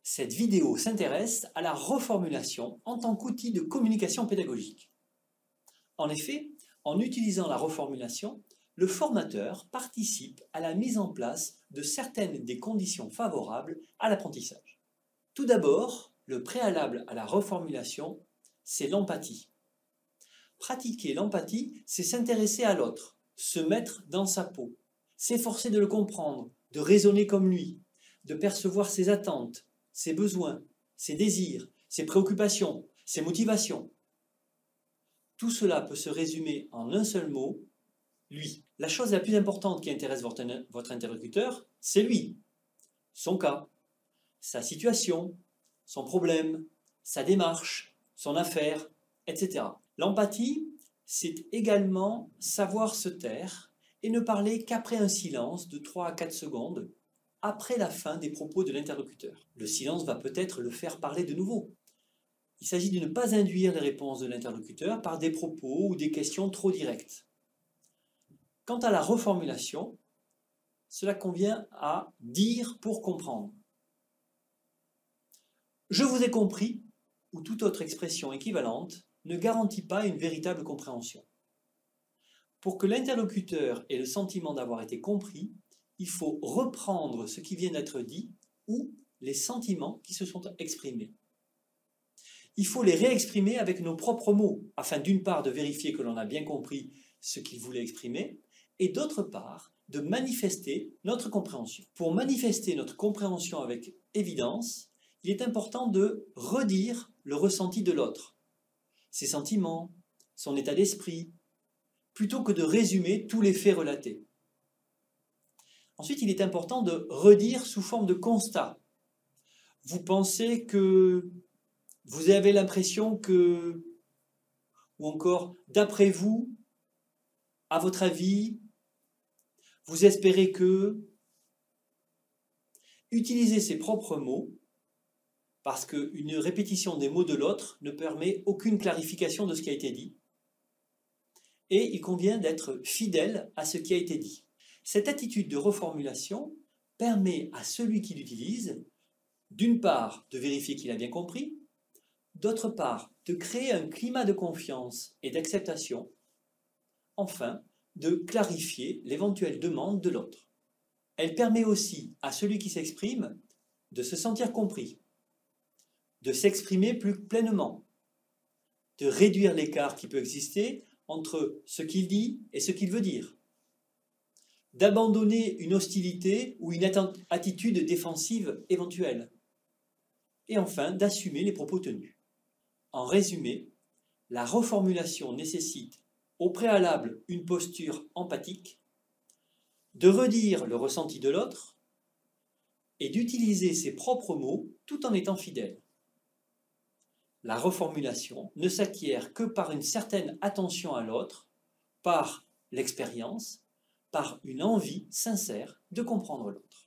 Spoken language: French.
Cette vidéo s'intéresse à la reformulation en tant qu'outil de communication pédagogique. En effet, en utilisant la reformulation, le formateur participe à la mise en place de certaines des conditions favorables à l'apprentissage. Tout d'abord, le préalable à la reformulation, c'est l'empathie. Pratiquer l'empathie, c'est s'intéresser à l'autre, se mettre dans sa peau, s'efforcer de le comprendre, de raisonner comme lui, de percevoir ses attentes, ses besoins, ses désirs, ses préoccupations, ses motivations. Tout cela peut se résumer en un seul mot, lui. La chose la plus importante qui intéresse votre interlocuteur, c'est lui, son cas, sa situation, son problème, sa démarche, son affaire, etc. L'empathie, c'est également savoir se taire et ne parler qu'après un silence de 3 à 4 secondes, après la fin des propos de l'interlocuteur. Le silence va peut-être le faire parler de nouveau. Il s'agit de ne pas induire les réponses de l'interlocuteur par des propos ou des questions trop directes. Quant à la reformulation, cela convient à dire pour comprendre. Je vous ai compris, ou toute autre expression équivalente, ne garantit pas une véritable compréhension. Pour que l'interlocuteur ait le sentiment d'avoir été compris, il faut reprendre ce qui vient d'être dit ou les sentiments qui se sont exprimés. Il faut les réexprimer avec nos propres mots, afin d'une part de vérifier que l'on a bien compris ce qu'il voulait exprimer, et d'autre part de manifester notre compréhension. Pour manifester notre compréhension avec évidence, il est important de redire le ressenti de l'autre, ses sentiments, son état d'esprit, plutôt que de résumer tous les faits relatés. Ensuite, il est important de redire sous forme de constat. Vous pensez que, vous avez l'impression que, ou encore d'après vous, à votre avis, vous espérez que. Utilisez ses propres mots, parce qu'une répétition des mots de l'autre ne permet aucune clarification de ce qui a été dit. Et il convient d'être fidèle à ce qui a été dit. Cette attitude de reformulation permet à celui qui l'utilise, d'une part, de vérifier qu'il a bien compris, d'autre part, de créer un climat de confiance et d'acceptation, enfin, de clarifier l'éventuelle demande de l'autre. Elle permet aussi à celui qui s'exprime de se sentir compris, de s'exprimer plus pleinement, de réduire l'écart qui peut exister entre ce qu'il dit et ce qu'il veut dire, d'abandonner une hostilité ou une attitude défensive éventuelle, et enfin d'assumer les propos tenus. En résumé, la reformulation nécessite au préalable une posture empathique, de redire le ressenti de l'autre et d'utiliser ses propres mots tout en étant fidèle. La reformulation ne s'acquiert que par une certaine attention à l'autre, par l'expérience, par une envie sincère de comprendre l'autre.